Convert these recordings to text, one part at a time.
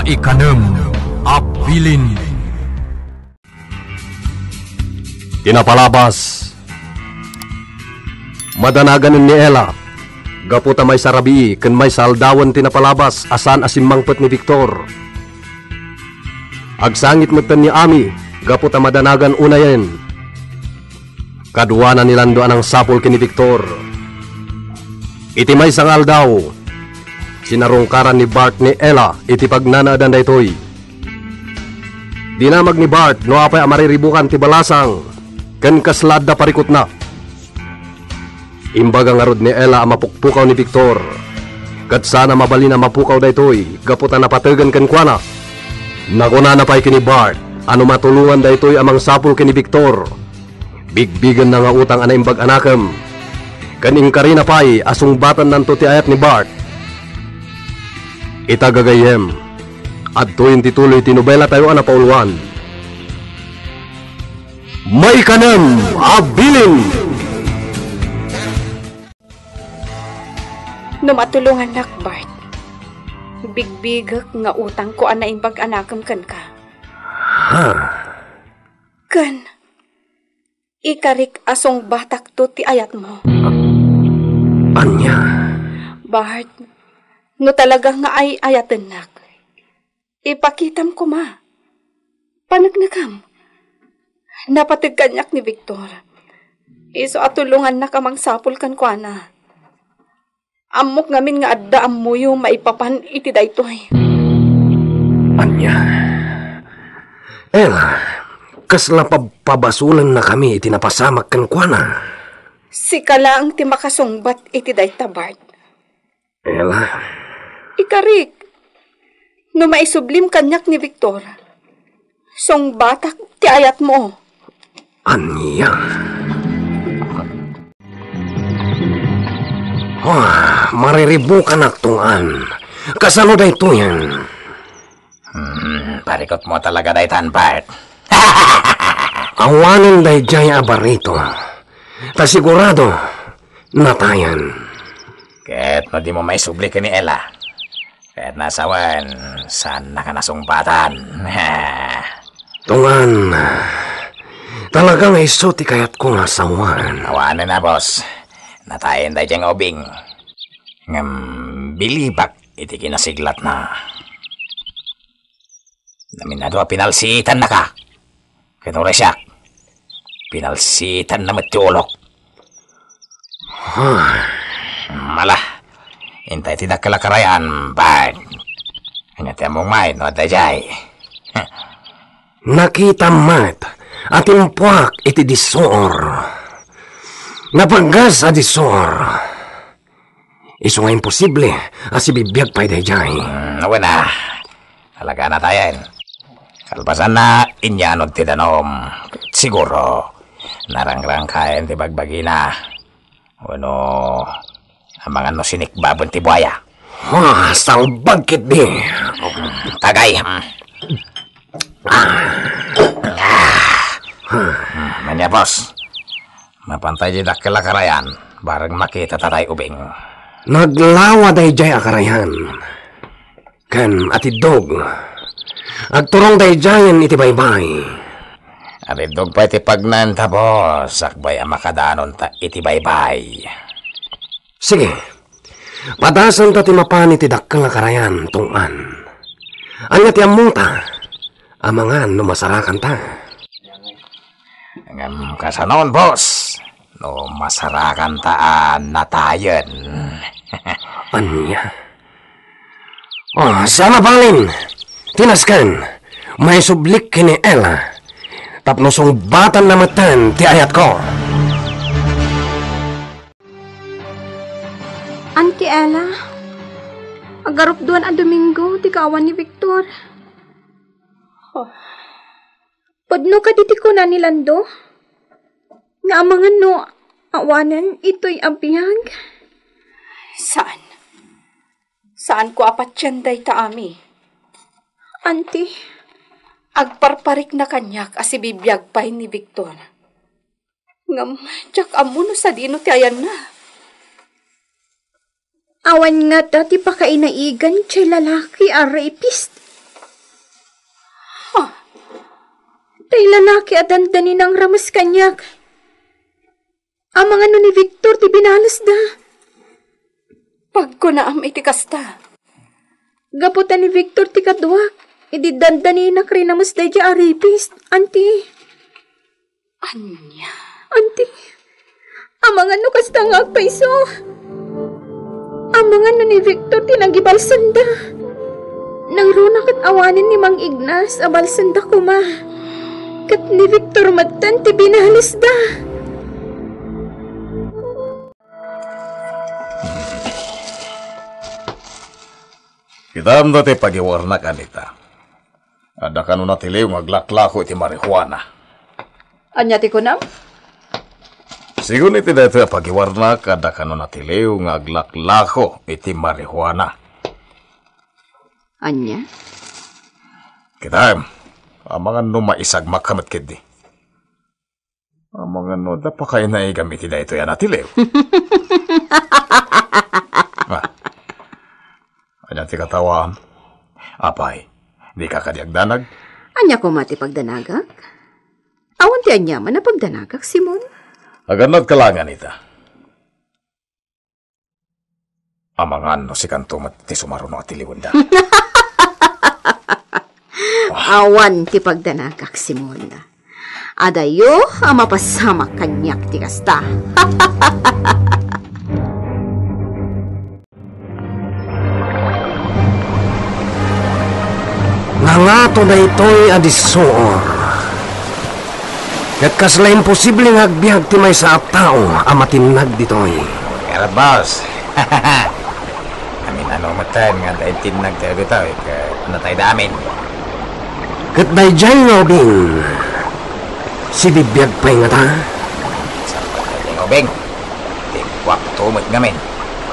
Maikanem Abilin. Tinapalabas. Madanagan ni Ella. Gaputa may sarabii ken may saldawan tinapalabas asan asimmangpet ni Victor. Agsangit metten ni Ami gaputa madanagan unayen. Kaduana nilando anang sapol ken ni Victor. Iti may sangal daw. Sinarungkaran ni Bart ni Ella iti pagnanaadan daytoy. Dinamag ni Bart no apay amariribukan ti balasang ken kaslad da parikot na. Imbaga nga rod ni Ella mapukpukaw ni Victor. Kat sana mabali na mapukaw daytoy gaputa napategan ken kuana. Nakuna na pay kini Bart ano matulungan daytoy amang sapol kini Victor. Bigbigan na nga utang ana imbag anakem. Ken ingkari na pay asung batan nanto ti ayat ni Bart. Itagagayem adto ti tuloy tinobela tayo ana pauluan. Maikanem Abilin. No matulungan nak, Bart. Bigbigak nga utang ko ana imbag anakam kan ka. Kan, ikarik asong batak to ti ayat mo. Anya? Bart, no talaga nga ay ayatan nak. Ipakitam ko ma. Panagnakam. Napatigkanyak ni Victor. Iso atulungan na kamang sapul kan ko ana. Amok ngamin nga adda ammo yung maipapan iti daytoy. Anya? Ella, kasla pabasulan na kami iti napasamak kan kuana. Si kalaang ti makasungbat iti dayta, Bart. Ella? Ikarik, no maisublim kanyak ni Victor, song batak ti ayat mo. Anya? Mariribukan aktungan. Kasano da ito yan? Parikot mo talaga daytan, Bart. Awanin day jaya abarito. Tasigurado, natayan. Kahit no di mo may subli ka ni Ella. Kahit nasawan, saan na ka nasumbatan? Tungan, talagang isuti kayat ko nga sawan. Awanin na, boss. Natayin day diyang obing. Ngam bilibak iti kinasiglat na. Naminado pinalsitan na ka. Kinure siya. Pinalsitan na matiulok. Mala. Hintay tidak kalakarayan, Bart. Hanyat mong main, no dayjay. Nakita mat at impuak iti disor. Napaggas a disor. Iso nga imposible asi bibiyag pa'y dayjay. Wala. Talaga na tayo. Kalpasan na inyanod ti danom. Siguro, narangrang kain ti bagbagi na. Wano, ang mga no sinikbabon ti buhaya. Salbag kit di. Tagay. Manya, boss. Mapantay di dakila karayan. Barang makita tatay ubing. Naglawa dayjay akarayan. Kan atidog. Agturong dayjayan iti baybay. Atidog pa iti pagnanta, boss. Sakbay ang makadanon ta iti baybay. Sige. Padasan ta ti mapan iti dakkel akarayan tungan. Anya ti amuta. Amangan no masarakan ta. Ngam kasanon, boss. No masarakan taan natayen. Anya? Sana balin. Tinaskan. May sublik kini Ella. Tapnosong batan na matan ti ayat ko. Auntie Ella, agarup doon a Domingo, di kawan ni Victor. Podno ka diti ko na nilando? Nga amangan no, awanan ito'y abiyag. Saan? Saan ko apat yan day ta, Ami? Auntie, agparparik na kanyak asi bibiyag pa ni Victor. Ngam, tsak amuno sa dino ti ayan na. awan nga dati pa kainaigan chay lalaki a rapist. Tay lalaki at dandani ng ramas kanyak. Amang ano ni Victor ti binalas da. Pag ko na am iti kasta. Gaputan ni Victor ti kadwak. Idi dandani na krinamas da di aripis. Auntie. Anya. Auntie. Amang ano kasta nga agpaiso. Amang ano ni Victor tinagibalsan da. Nang runak at awanin ni Mang Ignas abalsan da kuma. Kat ni Victor matan ti binalas da. Kitam dati pagiwarna kanita. Ada kanu natiliw ngaglaklako iti marihuana. Anya ti kunam? Sigun iti dati pagiwarna kada kanu natiliw ngaglaklako iti marihuana. Anya? Kitam, amangan no maisag makamat kidi. Amangan no dapa kayo na igamit iti dati yan natiliw. Anya ti katawaan. Apay, di ka kadiagdanag? Anya ko mati pagdanagak? Awan ti anya man na pagdanagak, Simon? Aganad kalangan ita. Amangan no si kantumat ti sumaruno at tiliwanda. Awan ti pagdanagak, Simon. Adayo, mapasama kanyak ti kasta. Nangato na ito'y adisoor. Kat kasla imposible nga agbyag ti may sa tao amatinag dito'y. Kaya boss. Amin ano matan nga dahil tinag tayo dito. Ano tayo damin? Kat dayjay nga ubing. Si bibiyag pa'y nga ta. Sampai tayo ng ubing. Tikwak tumot ngamin.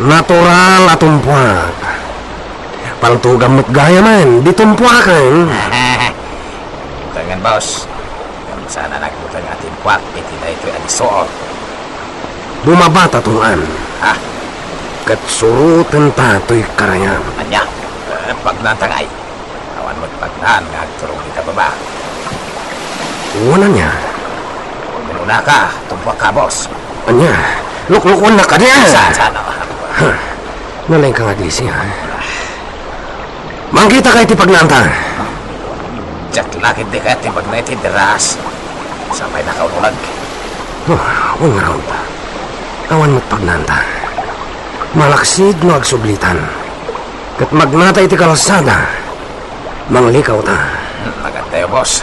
Natural atumpuak. Paltugam mo't gaya man, di tumpuakan. Tangan boss. Kung sana nagbutan nga timpuak, iti na ito'y adisoor. Bumabata tuan. Ha? Kat surutan tato'y karayan. Anya? Pag natangay. Awan mo't pagnahan nga agturong kita baba. Una niya. Minuna ka, tumpuak ka boss. Anya, luklukon na ka niya. Sana. Nalain ka nga glisi ha. Mangkita kayo ti pagnanta. Diyak lakit di ka timbag na iti deras. Sampai nakaunulag. Huwag nga raon. Awan mo't pagnanta. Malaksid no agsublitan. Kat magnata iti kalasada. Manglikaw ta. Maganda boss.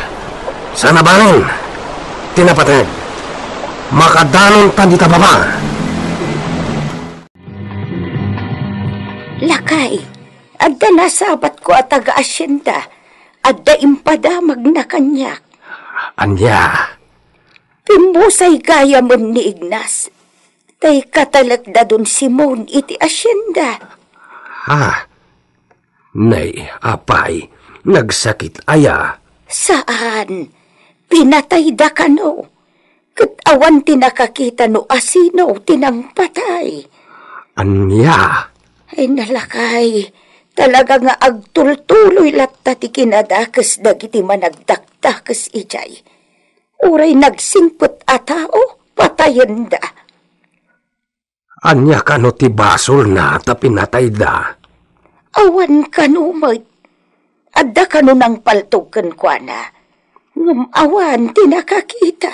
Sana ba rin? Tinapatid. Makadanon ta dita baba. Lakay. Adda nasabat ko at taga-asyenda. Adda impadamag na kanyak. Anya. Pimusay gaya mo ni Ignas. Tay katalagda dun Simon iti asyenda. Ha? Nay, apay. Nagsakit aya. Saan? Pinatay da ka no. Kat awan tinakakita no asino tinang patay. Anya. Ay nalakay. Talaga nga agtultuloy latta ti kinadakas dagiti managdakdakas ijay. Uray nagsingput a tao, patayan da. Anya ka no ti basol na ta pinatay da. Awan ka no, Mike. Adda ka no nang paltog kan kwa na. Ngam awan tinakakita.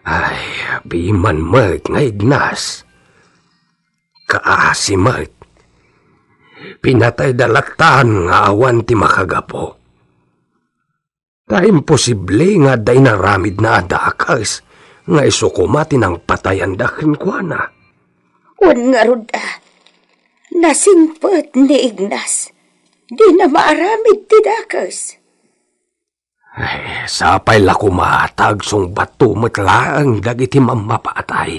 Ay, biman Mike nga Ignas. Kaasi Mike. Pinatay dalatan nga awan ti makagapo. Ta imposible nga day naramid na adakas nga isukumati ng patayan dakin kwa na. Wan nga ruda. Nasingpot ni Ignas. Di na maaramid ti dakas. Ay, sapay la kumatag sung batumot laang dagiti mamapatay.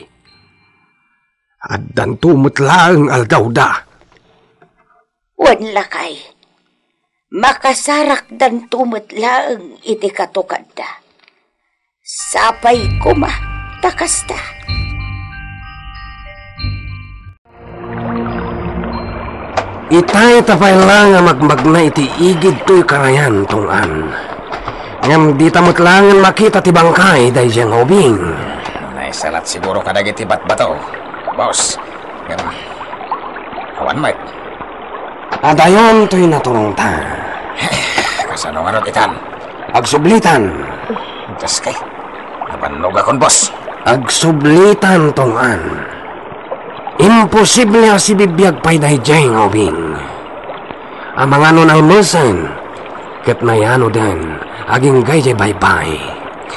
At dan tumot laang aldaw da. Wan lakay. Makasarak dan tumot laang iti katukad da. Sapay kuma takasta. Itay tapay lang nga magmagna iti igid to'y karayan tungan. Ngam di tamot langan makita ti bangkay day jang ubing. Naisalat siguro kadagit tibat bato. Boss, ngam. Awan mo. Adayon to'y natulong ta. Kasano nga ron itan? Agsublitan. Diyos kay. Napanog akong boss. Agsublitan tongan. Imposible si bibiyag pa'y day jang ubing. Ang mga nun ay musan. Kat na yano din. Aging gay bye-bye.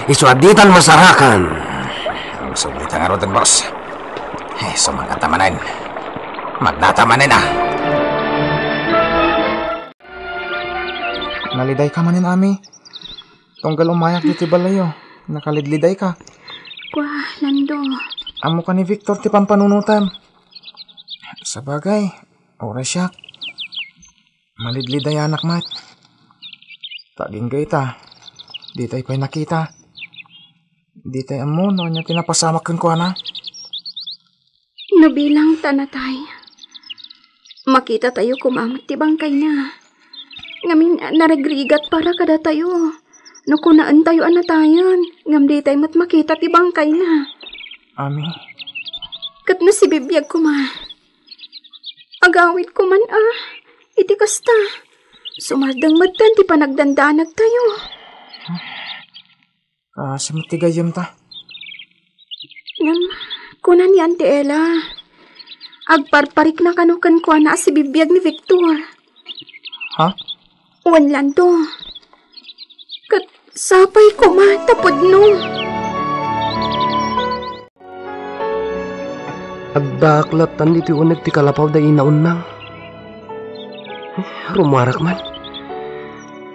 Isuaditan masarakan. Ang sublitan nga ron boss. So magkatamanin. Magdatamanin na. Naliday ka manin, Ami. Tunggal umayak dito balayo. Nakalidliday ka. Kwa, Lando. Amo ka ni Victor ti pampanunutan. Sa bagay, oras siya. Malidliday anak mat. Taging gayta. Di tayo pa'y nakita. Di tayo amo no niya tinapasamak kan ko na. Nabilang tanatay. Makita tayo kumamot ti bangkay na. Ngamin naragrigat para kada tayo. No kunaan tayo anatayan. Ngam di tayo mat makita ti bangkay na. Ami, Kat na si bibiyag ko ma. Agawid ko man iti kasta. Sumardang matan ti panagdandanag tayo. kasi matigayam ta. Ngam, kunan yan ti Ella. Agparparik na kanukan ko na si bibiyag ni Victor. Ha? Wan Lando. Kat sapay ko ma, tapod no. Agdaklatan dito unag ti kalapaw da inaunang. Rumarak man.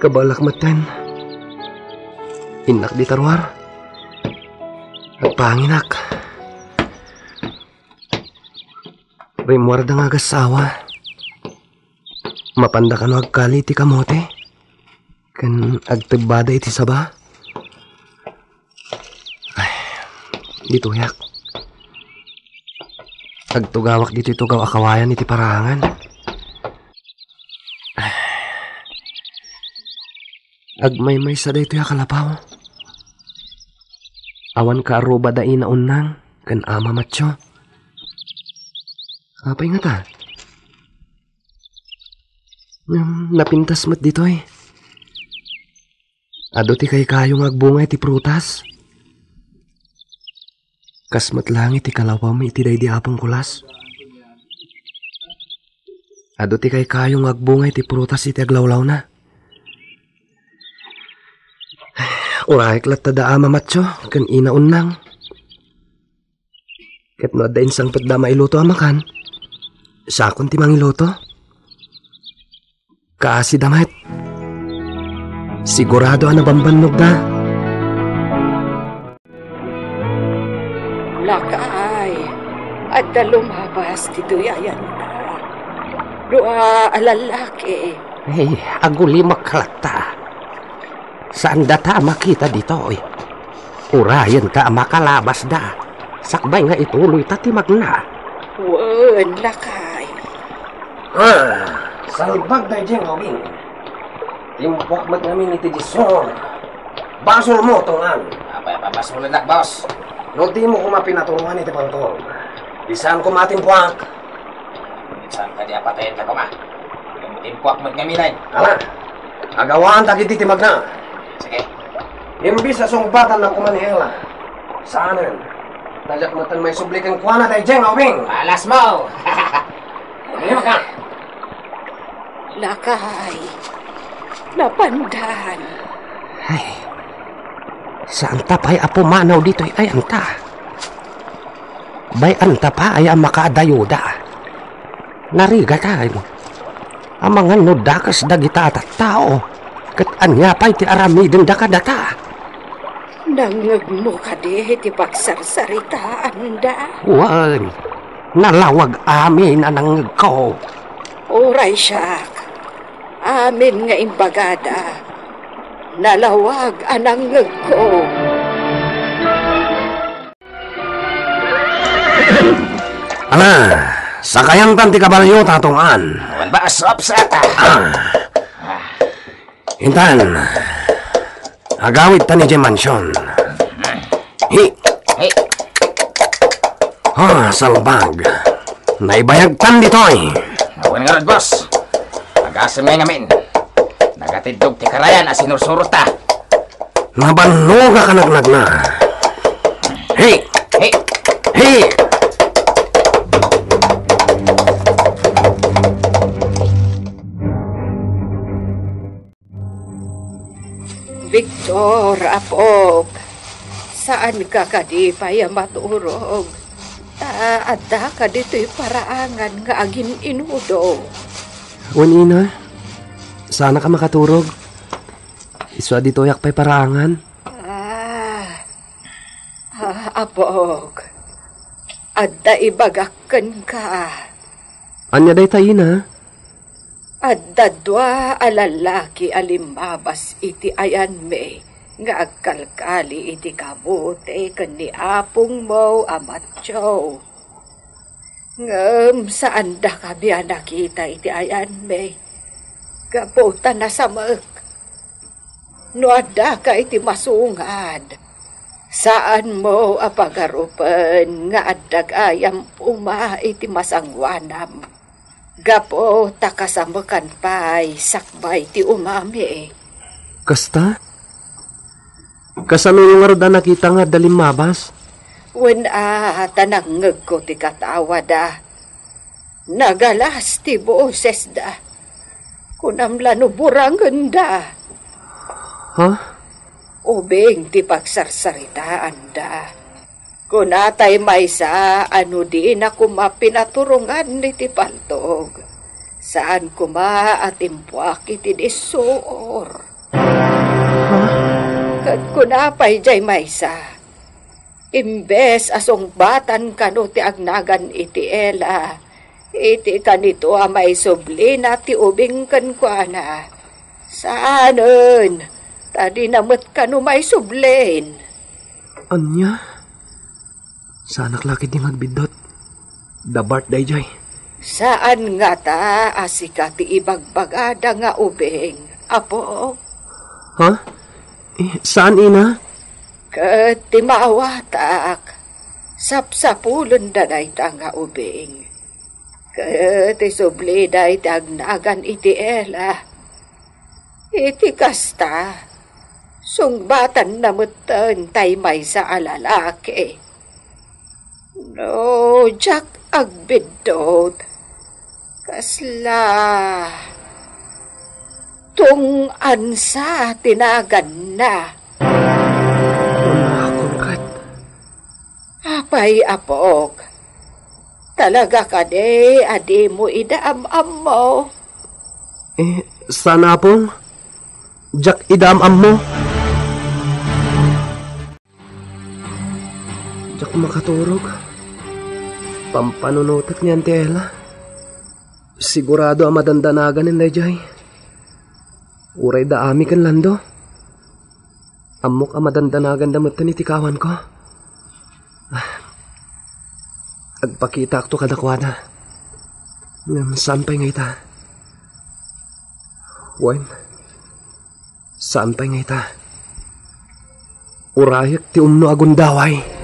Kabalak matan. Inak di tarwar. Agpanginak. Rimuar da nga gasawa. Mapanda ka no agkali ti kamote. Kan agtibada iti saba. Ay, dito yak. Agtugawak dito itugaw akawayan iti parangan. Agmay-may sa dito ya kalapaw. Awan ka aruba da inaunang kan ama matyo. Apay nga ta? Napintas mat dito eh. Ado ti kay kayong agbungay ti prutas. Kasmat lang iti kalapaw mo iti day di apong kulas. Ado ti kay kayong agbungay ti prutas iti aglawlaw na. Uraik lat tada ama matyo kan inaunang. Ket no adain sang petda mailuto amakan. Sakon ti mangiluto. Kaasi damat. Sigurado ana bambannog da. Lakay, at lumabas ti duyayan na. Dua alalaki. Hey, aguli makalata. Saan data makita dito eh? Urayan ka makalabas da. Sakbay nga ituloy tati magna. Wan, lakay. Salbag da diyang gawin. Timpok mat namin iti disor. Basol mo tongan. Abay, papasulin na, boss. No di mo kumapinatulungan iti pantong. Isaan ko matimpuak. Saan ka di apatayin ka ko ma? Yung timpuak mo't ngaminay. Ala, agawaan tagiti ti magna. Sige. Imbis sa sungbatan ng kumanihela. Saanan? Najak matan may sublikan kuana tayo diyang gawin. Malas mo! Lima ka. Lakay. Napandan. Ay, saan ta pa'y apo manaw dito ay anta? Bay anta pa ay ang makaadayuda. Nariga tayo. Ang mga nudakas dagita at tao. Kat anya pa'y ti aramidin da kadata. Nangag mo ka di ti pagsarsaritaan da. Wan, nalawag amin anang ko. Oray siyak. Amin nga imbagada. Nalawag anang ko. Ala, sakayang tanti kabalyo tatungan. Wan ba asop sa ata? Intan, Agawit ta ni Jem Mansion. Hi. Hey, Salbag. Naibayagtan ditoy. awan nga ron, boss. Agasam nga ngamin. Nagatidog ti karayan as sinursurot ta. Nabanuga ka nagnag na. Hey! Hey, Hey! Victor, apog. Saan ka kadipay maturog? Adda ka dito'y paraangan nga agin inudo. Ina, sana ka makaturog. Iswa dito yak pa'y parangan. Apog. Adda ibagakan ka. Anya day tayo na. Adda dwa alalaki alimbabas iti ayan me. Nga agkalkali iti kabuti kani apong mo amatyo. Ngam saan da kami nakita iti ayan me. Kaputa na samak. No adda ka iti masungad. Saan mo apagarupan nga addag ayam uma iti masangwanam. Gapo takasamakan pa'y sakbay ti umami. Kasta? Kasano yung aruda nakita nga dalimabas? Wen tanangeg ko ti katawa da. Nagalas ti boses da. Kunamla no burangan da. Ha? Ubing ti pagsarsaritaan da. Kunatay maysa ano di na kumapinaturungan ni ti paltog. Saan kuma at impuak iti disuor. Kat kunapay jay maysa. Imbes asong batan kano ti agnagan iti ela. Iti kanito may subli na ti ubing kankwana. Saanon? Tadi namat kano may sublin. Anya? Sana klakit niyang agbidot. Dabart day jay. Saan nga ta asika ti ibagbagada nga ubing, apo? Ha? Saan ina? Kat ti maawatak. Sapsapulon da day ta nga ubing. Kat ti subli day tagnagan iti ela. Iti kasta. Sungbatan na mutan tay may sa alalaki. No, Jack agbidot. Kasla. Tung ansa tinagan na. Umakongkat. Apay apok. Talaga ka de, adi mo idaam-am mo. Sana pong? Jack idam-am mo? Jack makaturog. Pampanunutak niyan ti Ella. Sigurado ang madandanagan ng dayjay. Uray da ami kan lando. Amok ang madandanagan damot ni tikawan ko. Agpakita akto kadakwada. Ngam sampay ngay ta. Wen, sampay ngay ta. Urayak ti umno agundaway.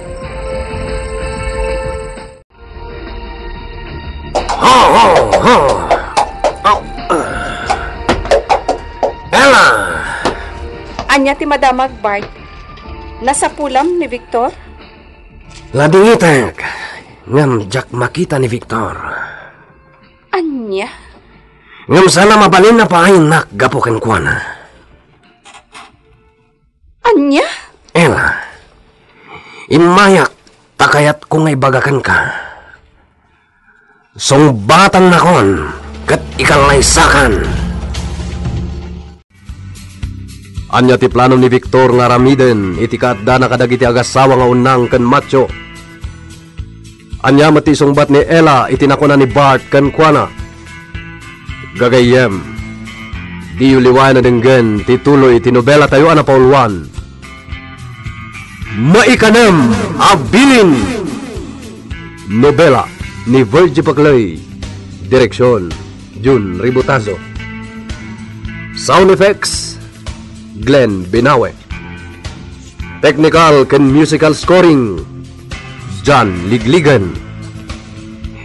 Ella! Anya ti madamag Bart. Nasa pulam ni Victor? Ladingitag. Ngam Jack makita ni Victor. Anya? Ngam sana mabalin na paayinak gapukan kwa na. Anya? Ella, imayak takayat kung ay bagakan ka. Sungbatan na kon, kat ikalaysakan. Anya ti plano ni Victor nga ramiden, iti kaadda na kadagiti agasawa nga unang kan macho. Anya mati sungbat ni Ella, itinakuna ni Bart kan kuana. Gagayem, di uliwan na denggen, tituloy tinobela tayo na pauluan. Maikanam, abilin! Nobela ni Virgie Paclay. Direksyon, Jun Ributazo. Sound effects, Glenn Binawe. Technical ken musical scoring, John Ligligan.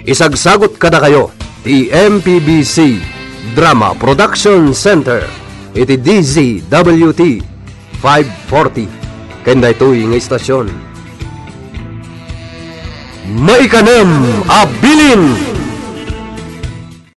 Isagsagot kada kayo, ti MPBC Drama Production Center, iti DZWT 540, kenda ito'y nga istasyon. Maikanem abilin!